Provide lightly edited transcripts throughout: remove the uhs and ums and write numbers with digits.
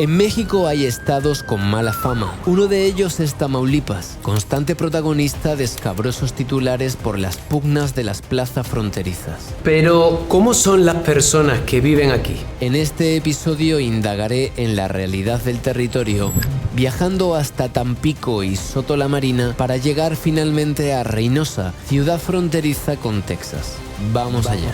En México hay estados con mala fama. Uno de ellos es Tamaulipas, constante protagonista de escabrosos titulares por las pugnas de las plazas fronterizas. Pero, ¿cómo son las personas que viven aquí? En este episodio indagaré en la realidad del territorio, viajando hasta Tampico y Soto la Marina para llegar finalmente a Reynosa, ciudad fronteriza con Texas. Vamos allá.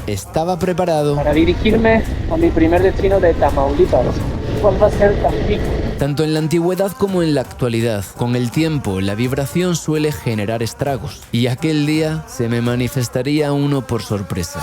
Estaba preparado para dirigirme a mi primer destino de Tamaulipas. ¿Cuál va a ser Tampico? Tanto en la antigüedad como en la actualidad. Con el tiempo, la vibración suele generar estragos, y aquel día se me manifestaría uno por sorpresa.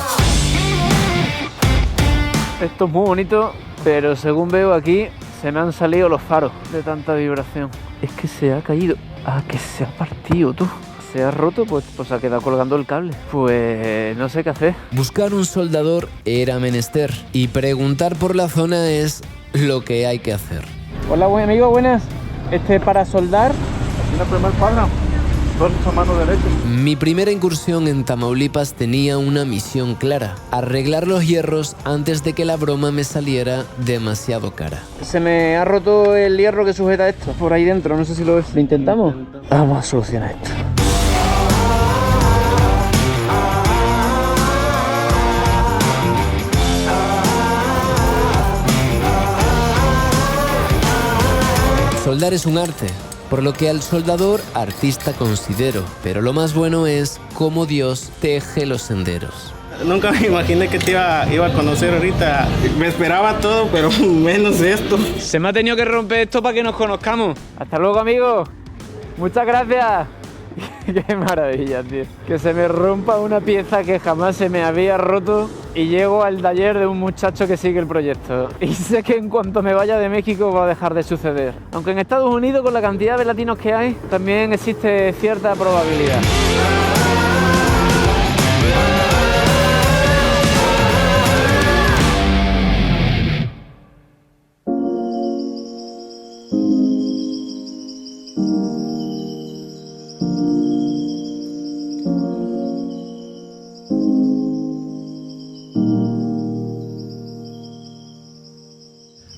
Esto es muy bonito, pero según veo aquí, se me han salido los faros de tanta vibración. Es que se ha caído. Ah, que se ha partido, tú. Se ha roto, pues ha quedado colgando el cable. Pues no sé qué hacer. Buscar un soldador era menester, y preguntar por la zona es lo que hay que hacer. Hola, buen amigo, buenas. Para soldar. Aquí en el primer cuadro, torso mano derecha. Mi primera incursión en Tamaulipas tenía una misión clara: arreglar los hierros antes de que la broma me saliera demasiado cara. Se me ha roto el hierro que sujeta esto por ahí dentro, no sé si lo ves. ¿Lo intentamos? Vamos a solucionar esto. Soldar es un arte, por lo que al soldador artista considero, pero lo más bueno es cómo Dios teje los senderos. Nunca me imaginé que te iba a conocer ahorita. Me esperaba todo, pero menos esto. Se me ha tenido que romper esto para que nos conozcamos. Hasta luego, amigo. Muchas gracias. Qué maravilla, tío. Que se me rompa una pieza que jamás se me había roto y llego al taller de un muchacho que sigue el proyecto. Y sé que en cuanto me vaya de México va a dejar de suceder. Aunque en Estados Unidos, con la cantidad de latinos que hay, también existe cierta probabilidad.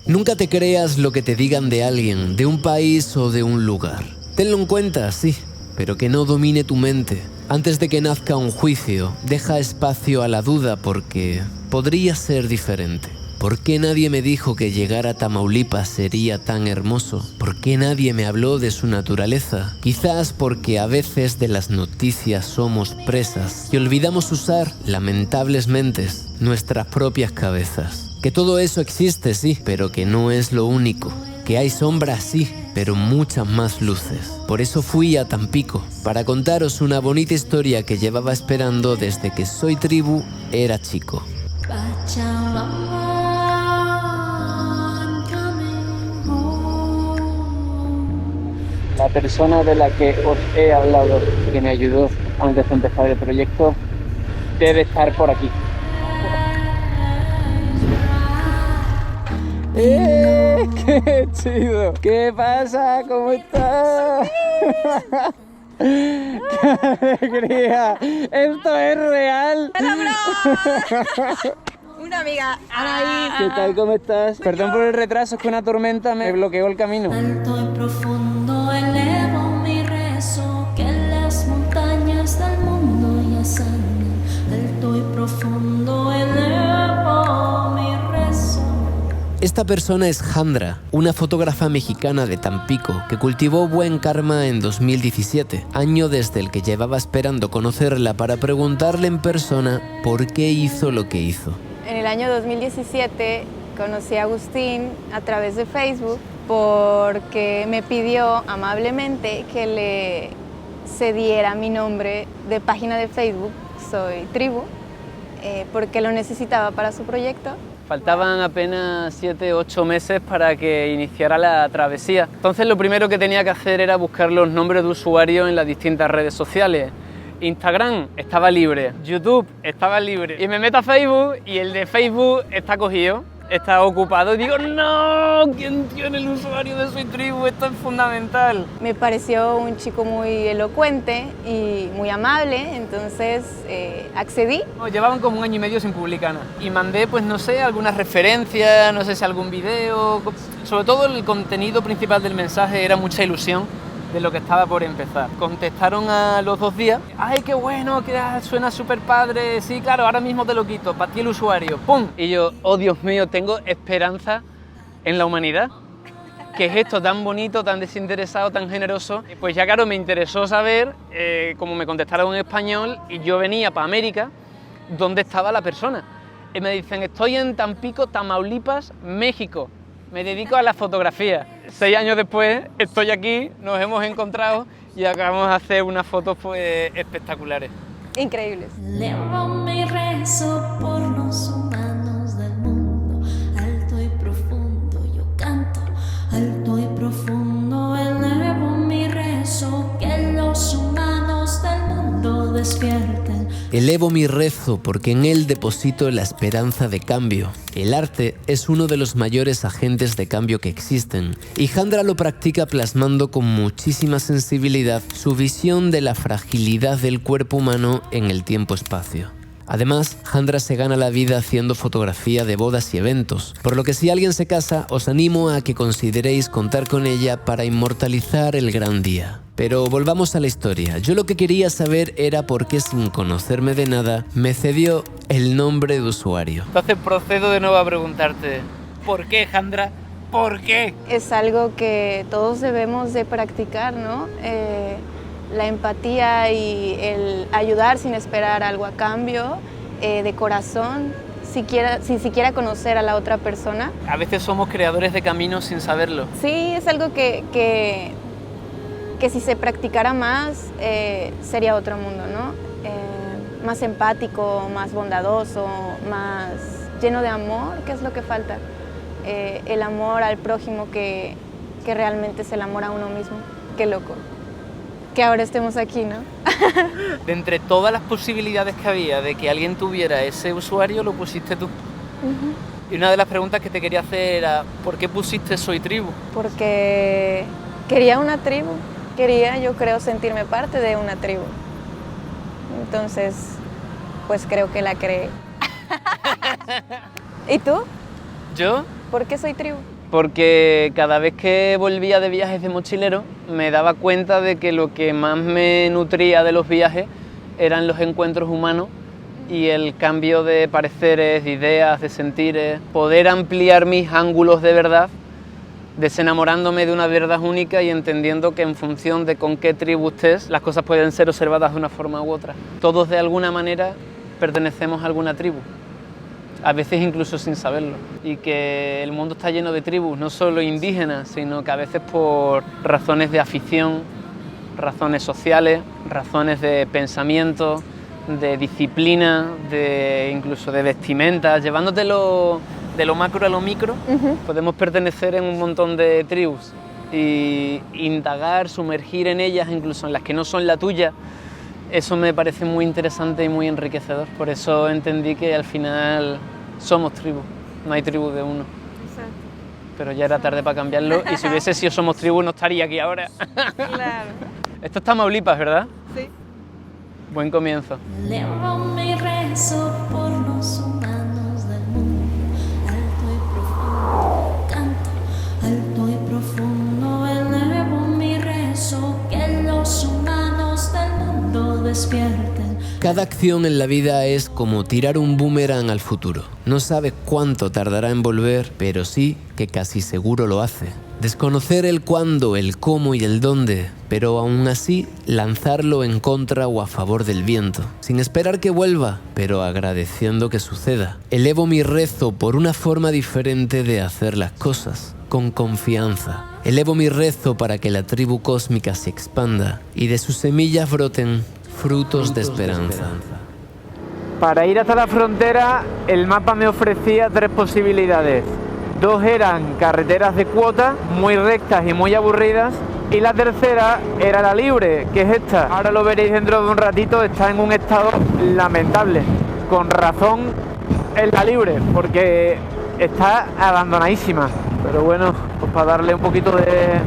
Nunca te creas lo que te digan de alguien, de un país o de un lugar. Tenlo en cuenta, sí, pero que no domine tu mente. Antes de que nazca un juicio, deja espacio a la duda porque podría ser diferente. ¿Por qué nadie me dijo que llegar a Tamaulipas sería tan hermoso? ¿Por qué nadie me habló de su naturaleza? Quizás porque a veces de las noticias somos presas y olvidamos usar, lamentables mentes, nuestras propias cabezas. Que todo eso existe, sí, pero que no es lo único. Que hay sombras, sí, pero muchas más luces. Por eso fui a Tampico, para contaros una bonita historia que llevaba esperando desde que Soy Tribu era chico. La persona de la que os he hablado, que me ayudó antes de empezar el proyecto, debe estar por aquí. ¡Qué chido! ¿Qué pasa? ¿Cómo estás? ¡Qué alegría! ¡Esto es real! Una amiga, Anaís. ¿Qué tal? ¿Cómo estás? Perdón por el retraso, es que una tormenta me bloqueó el camino. Alto y profundo elevo mi rezo, que las montañas del mundo ya sanen. Alto y profundo elevo mi rezo. Esta persona es Jandra, una fotógrafa mexicana de Tampico que cultivó buen karma en 2017, año desde el que llevaba esperando conocerla para preguntarle en persona por qué hizo lo que hizo. En el año 2017 conocí a Agustín a través de Facebook porque me pidió amablemente que le cediera mi nombre de página de Facebook, Soy Tribu, porque lo necesitaba para su proyecto. Faltaban apenas 7 u 8 meses para que iniciara la travesía. Entonces lo primero que tenía que hacer era buscar los nombres de usuario en las distintas redes sociales. Instagram estaba libre, YouTube estaba libre y me meto a Facebook y el de Facebook está cogido. está ocupado y digo, no, ¿quién tiene el usuario de Soy Tribu? Esto es fundamental. Me pareció un chico muy elocuente y muy amable, entonces accedí. Llevaban como 1 año y medio sin publicar nada y mandé, pues no sé, algunas referencias, no sé si algún video. Sobre todo el contenido principal del mensaje era mucha ilusión de lo que estaba por empezar. Contestaron a los 2 días, ¡ay, qué bueno, que suena súper padre! Sí, claro, ahora mismo te lo quito, para ti el usuario, ¡pum! Y yo, oh Dios mío, tengo esperanza en la humanidad. ¿Qué es esto tan bonito, tan desinteresado, tan generoso? Pues ya claro, me interesó saber, como me contestaron en español, y yo venía para América, dónde estaba la persona. Y me dicen, estoy en Tampico, Tamaulipas, México. Me dedico a la fotografía. 6 años después estoy aquí, nos hemos encontrado y acabamos de hacer unas fotos pues espectaculares. Increíbles. Elevo mi rezo por los humanos del mundo, alto y profundo yo canto, alto y profundo elevo mi rezo, que los humanos del mundo despierten. Elevo mi rezo porque en él deposito la esperanza de cambio. El arte es uno de los mayores agentes de cambio que existen, y Jandra lo practica plasmando con muchísima sensibilidad su visión de la fragilidad del cuerpo humano en el tiempo-espacio. Además, Jandra se gana la vida haciendo fotografía de bodas y eventos, por lo que si alguien se casa, os animo a que consideréis contar con ella para inmortalizar el gran día. Pero volvamos a la historia. Yo lo que quería saber era por qué, sin conocerme de nada, me cedió el nombre de usuario. Entonces procedo de nuevo a preguntarte, ¿por qué, Jandra? ¿Por qué? Es algo que todos debemos de practicar, ¿no? La empatía y el ayudar sin esperar algo a cambio, de corazón, sin siquiera conocer a la otra persona. A veces somos creadores de caminos sin saberlo. Sí, es algo que si se practicara más, sería otro mundo, ¿no? Más empático, más bondadoso, más lleno de amor, ¿qué es lo que falta? El amor al prójimo que realmente es el amor a uno mismo. Qué loco. Que ahora estemos aquí, ¿no? De entre todas las posibilidades que había de que alguien tuviera ese usuario, lo pusiste tú. Y una de las preguntas que te quería hacer era, ¿por qué pusiste Soy Tribu? Porque quería una tribu. Quería, yo creo, sentirme parte de una tribu. Entonces, pues creo que la creé. ¿Y tú? ¿Yo? ¿Por qué Soy Tribu? Porque cada vez que volvía de viajes de mochilero me daba cuenta de que lo que más me nutría de los viajes eran los encuentros humanos y el cambio de pareceres, de ideas, de sentires, poder ampliar mis ángulos de verdad, desenamorándome de una verdad única y entendiendo que en función de con qué tribu estés, las cosas pueden ser observadas de una forma u otra. Todos de alguna manera pertenecemos a alguna tribu, a veces incluso sin saberlo, y que el mundo está lleno de tribus, no solo indígenas, sino que a veces por razones de afición, razones sociales, razones de pensamiento, de disciplina, incluso de vestimenta, llevándotelo de lo macro a lo micro, podemos pertenecer en un montón de tribus y indagar, sumergir en ellas, incluso en las que no son la tuya. Eso me parece muy interesante y muy enriquecedor. Por eso entendí que al final somos tribu, no hay tribu de uno. Exacto. Pero ya era tarde para cambiarlo y si hubiese sido somos tribu no estaría aquí ahora. Claro. Esto es Tamaulipas, ¿verdad? Sí. Buen comienzo. Elevo mi rezo por los humanos del mundo, alto y profundo canto, alto y profundo elevo mi rezo, que los humanos del mundo despierten. Cada acción en la vida es como tirar un boomerang al futuro. No sabes cuánto tardará en volver, pero sí que casi seguro lo hace. Desconocer el cuándo, el cómo y el dónde, pero aún así lanzarlo en contra o a favor del viento, sin esperar que vuelva, pero agradeciendo que suceda. Elevo mi rezo por una forma diferente de hacer las cosas, con confianza. Elevo mi rezo para que la tribu cósmica se expanda y de sus semillas broten frutos de esperanza. Para ir hasta la frontera, el mapa me ofrecía 3 posibilidades. 2 eran carreteras de cuota, muy rectas y muy aburridas, y la tercera era la libre, que es esta. Ahora lo veréis dentro de un ratito, está en un estado lamentable. Con razón es la libre, porque está abandonadísima. Pero bueno, pues para darle un poquito de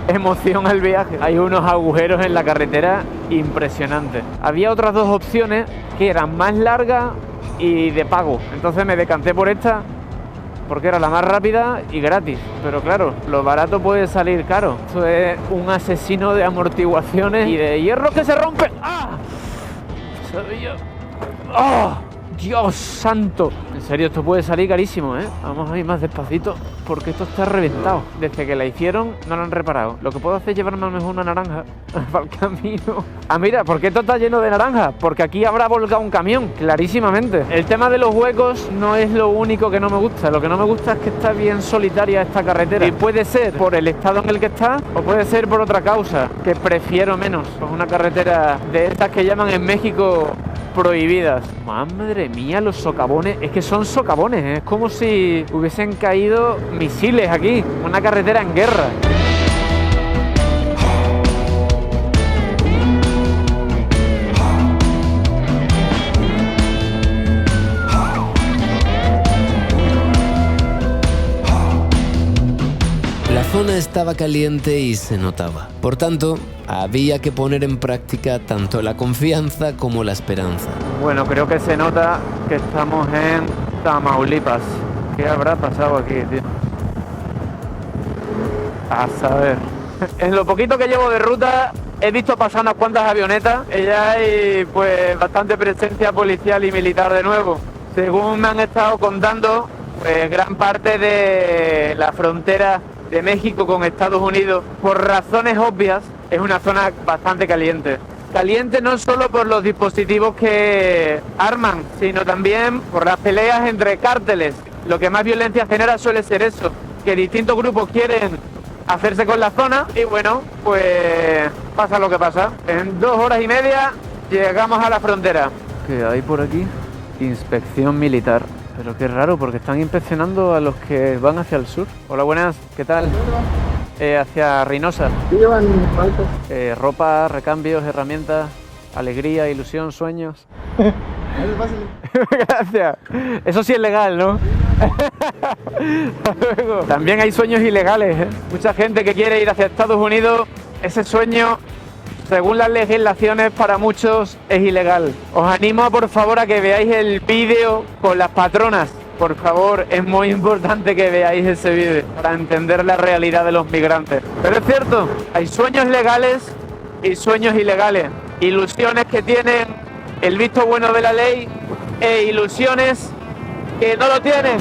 emoción al viaje. Hay unos agujeros en la carretera impresionantes. Había otras dos opciones que eran más largas y de pago. Entonces me decanté por esta porque era la más rápida y gratis. Pero claro, lo barato puede salir caro. Esto es un asesino de amortiguaciones y de hierro que se rompe. ¡Ah! Sabía. ¡Oh! ¡Dios santo! En serio, esto puede salir carísimo, ¿eh? Vamos a ir más despacito porque esto está reventado. Desde que la hicieron no lo han reparado. Lo que puedo hacer es llevarme a lo mejor una naranja para el camino. Ah, mira, ¿por qué esto está lleno de naranjas? Porque aquí habrá volcado un camión, clarísimamente. El tema de los huecos no es lo único que no me gusta. Lo que no me gusta es que está bien solitaria esta carretera. Y puede ser por el estado en el que está o puede ser por otra causa, que prefiero menos. Pues una carretera de estas que llaman en México prohibidas. Madre mía, los socavones. Es que son socavones, ¿eh? Es como si hubiesen caído misiles aquí. Una carretera en guerra. La zona estaba caliente y se notaba. Por tanto, había que poner en práctica tanto la confianza como la esperanza. Bueno, creo que se nota que estamos en Tamaulipas. ¿Qué habrá pasado aquí, tío? A saber. En lo poquito que llevo de ruta he visto pasar unas cuantas avionetas. Y ya hay pues bastante presencia policial y militar de nuevo. Según me han estado contando, pues gran parte de la frontera de México con Estados Unidos, por razones obvias, es una zona bastante caliente. Caliente no solo por los dispositivos que arman, sino también por las peleas entre cárteles. Lo que más violencia genera suele ser eso, que distintos grupos quieren hacerse con la zona y bueno, pues pasa lo que pasa. En 2 horas y media llegamos a la frontera. ¿Qué hay por aquí? Inspección militar. Pero qué raro, porque están inspeccionando a los que van hacia el sur. Hola, buenas, ¿qué tal? Hacia Reynosa. ¿Qué llevan faltas? Ropa, recambios, herramientas, alegría, ilusión, sueños. Gracias. Eso sí es legal, ¿no? Hasta luego. También hay sueños ilegales, ¿eh? Mucha gente que quiere ir hacia Estados Unidos, ese sueño, según las legislaciones, para muchos es ilegal. Os animo, por favor, a que veáis el vídeo con las patronas. Por favor, es muy importante que veáis ese vídeo para entender la realidad de los migrantes. Pero es cierto, hay sueños legales y sueños ilegales. Ilusiones que tienen el visto bueno de la ley e ilusiones que no lo tienen.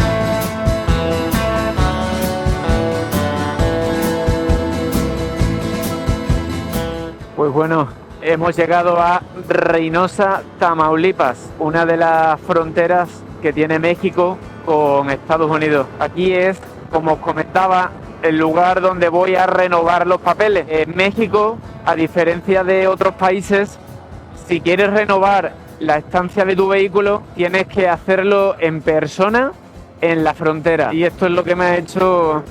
Pues bueno, hemos llegado a Reynosa, Tamaulipas, una de las fronteras que tiene México con Estados Unidos. Aquí es, como os comentaba, el lugar donde voy a renovar los papeles. En México, a diferencia de otros países, si quieres renovar la estancia de tu vehículo, tienes que hacerlo en persona en la frontera. Y esto es lo que me ha hecho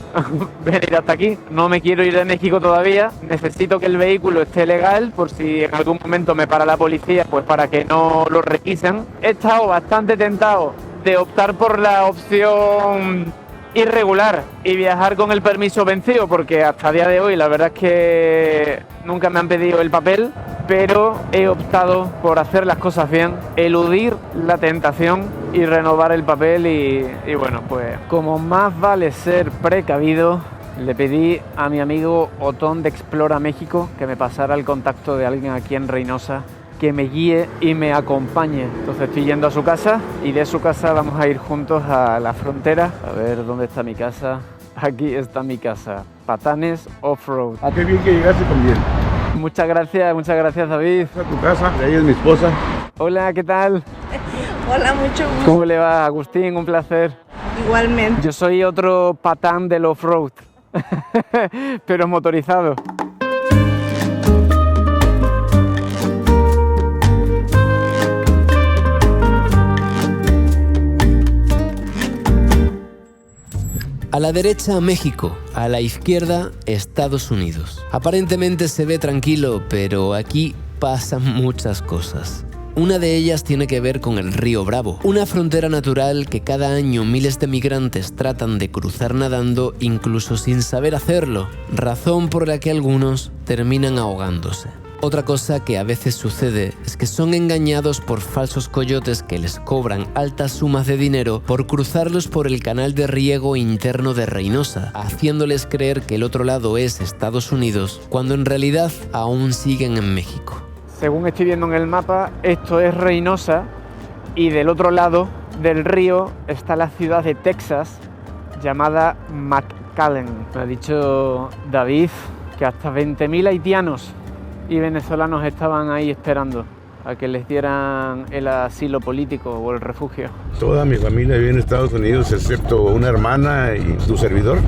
venir hasta aquí. No me quiero ir de México todavía. Necesito que el vehículo esté legal por si en algún momento me para la policía, pues para que no lo requisen. He estado bastante tentado de optar por la opción irregular y viajar con el permiso vencido, porque hasta día de hoy la verdad es que nunca me han pedido el papel, pero he optado por hacer las cosas bien, eludir la tentación y renovar el papel y bueno, pues como más vale ser precavido, le pedí a mi amigo Otón de Explora México que me pasara el contacto de alguien aquí en Reynosa que me guíe y me acompañe. Entonces estoy yendo a su casa y de su casa vamos a ir juntos a la frontera. A ver, ¿dónde está mi casa? Aquí está mi casa, Patanes Offroad. Ah, qué bien que llegaste también. Muchas gracias David. A tu casa, ella es mi esposa. Hola, ¿qué tal? Hola, mucho gusto. ¿Cómo le va, Agustín? Un placer. Igualmente. Yo soy otro patán del off-road, pero motorizado. A la derecha, México. A la izquierda, Estados Unidos. Aparentemente se ve tranquilo, pero aquí pasan muchas cosas. Una de ellas tiene que ver con el río Bravo, una frontera natural que cada año miles de migrantes tratan de cruzar nadando incluso sin saber hacerlo, razón por la que algunos terminan ahogándose. Otra cosa que a veces sucede es que son engañados por falsos coyotes que les cobran altas sumas de dinero por cruzarlos por el canal de riego interno de Reynosa, haciéndoles creer que el otro lado es Estados Unidos, cuando en realidad aún siguen en México. Según estoy viendo en el mapa, esto es Reynosa y del otro lado del río está la ciudad de Texas llamada McAllen. Me ha dicho David que hasta 20.000 haitianos y venezolanos estaban ahí esperando a que les dieran el asilo político o el refugio. Toda mi familia vive en Estados Unidos, excepto una hermana y tu servidor.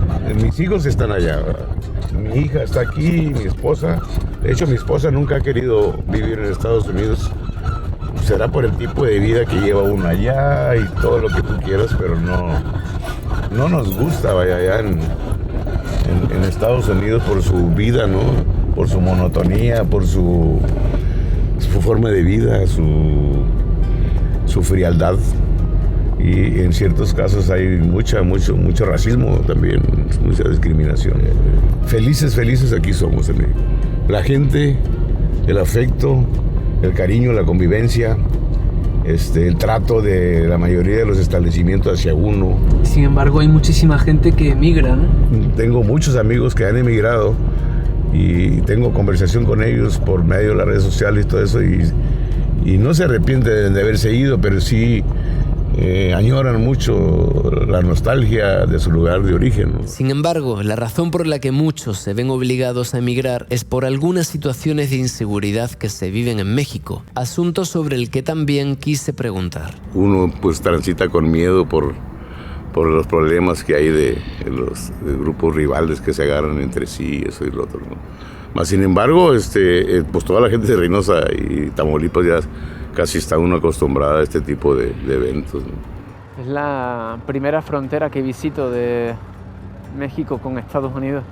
Mis hijos están allá. Mi hija está aquí, mi esposa. De hecho, mi esposa nunca ha querido vivir en Estados Unidos. Será por el tipo de vida que lleva uno allá y todo lo que tú quieras, pero no nos gusta vaya allá en Estados Unidos por su vida, ¿no? Por su monotonía, por su forma de vida, su frialdad. Y en ciertos casos hay mucho racismo también, mucha discriminación. Felices aquí somos en México. La gente, el afecto, el cariño, la convivencia, el trato de la mayoría de los establecimientos hacia uno. Sin embargo, hay muchísima gente que emigra, ¿no? Tengo muchos amigos que han emigrado y tengo conversación con ellos por medio de las redes sociales y todo eso, y no se arrepienten de haberse ido, pero sí añoran mucho la nostalgia de su lugar de origen, ¿no? Sin embargo, la razón por la que muchos se ven obligados a emigrar es por algunas situaciones de inseguridad que se viven en México, asunto sobre el que también quise preguntar. Uno pues transita con miedo por los problemas que hay de grupos rivales que se agarran entre sí, eso y lo otro, ¿no? Mas, sin embargo, pues toda la gente de Reynosa y Tamaulipas ya casi está uno acostumbrada a este tipo de eventos, ¿no? Es la primera frontera que visito de México con Estados Unidos.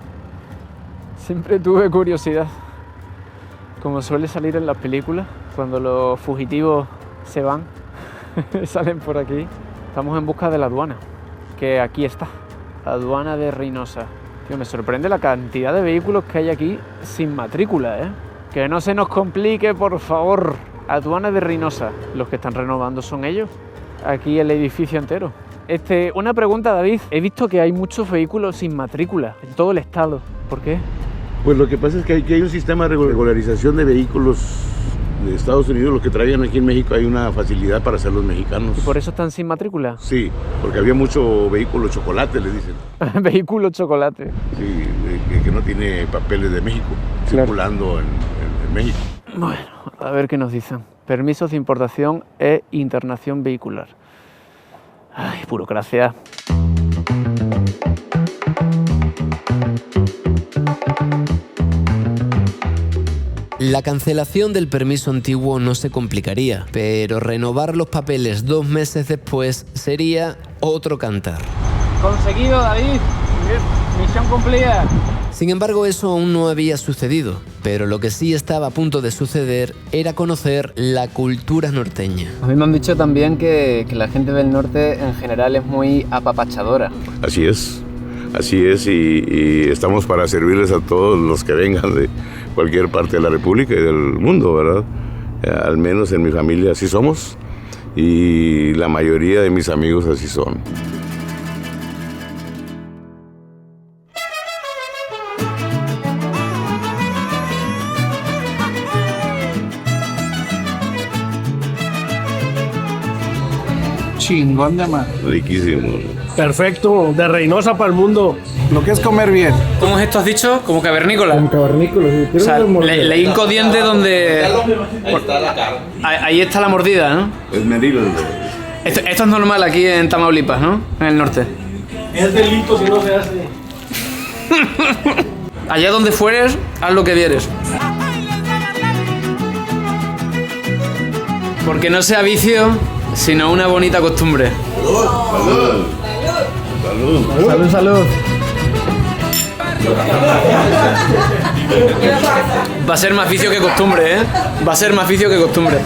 Siempre tuve curiosidad, como suele salir en las películas, cuando los fugitivos se van, salen por aquí. Estamos en busca de la aduana, que aquí está, la aduana de Reynosa. Tío, me sorprende la cantidad de vehículos que hay aquí sin matrícula, ¿eh? Que no se nos complique, por favor. Aduana de Reynosa. Los que están renovando son ellos. Aquí el edificio entero. Una pregunta, David. He visto que hay muchos vehículos sin matrícula en todo el estado. ¿Por qué? Pues lo que pasa es que hay un sistema de regularización de vehículos de Estados Unidos. Los que traían aquí en México hay una facilidad para hacerlos mexicanos. ¿Y por eso están sin matrícula? Sí, porque había mucho vehículo chocolate, les dicen. Vehículo chocolate. Sí, que no tiene papeles de México, claro, circulando en México. Bueno, a ver qué nos dicen. Permisos de importación e internación vehicular. Ay, burocracia. La cancelación del permiso antiguo no se complicaría, pero renovar los papeles 2 meses después sería otro cantar. Conseguido, David. Misión cumplida. Sin embargo, eso aún no había sucedido, pero lo que sí estaba a punto de suceder era conocer la cultura norteña. A mí me han dicho también que la gente del norte en general es muy apapachadora. Así es, y estamos para servirles a todos los que vengan de cualquier parte de la República y del mundo, ¿verdad? Al menos en mi familia así somos, y la mayoría de mis amigos así son. Chingón de mar. Riquísimo. Perfecto, de Reynosa para el mundo. Lo que es comer bien. ¿Cómo es esto has dicho? Como cavernícola. Como cavernícola, sí. O sea, le hinco diente donde... Ahí está la mordida, ¿no? Es medirlo. Esto es normal aquí en Tamaulipas, ¿no? En el norte. Es delito si no se hace. Allá donde fueres, haz lo que vieres. Porque no sea vicio, sino una bonita costumbre. Salud. Salud. Salud, salud. Va a ser más vicio que costumbre, ¿eh? Va a ser más vicio que costumbre.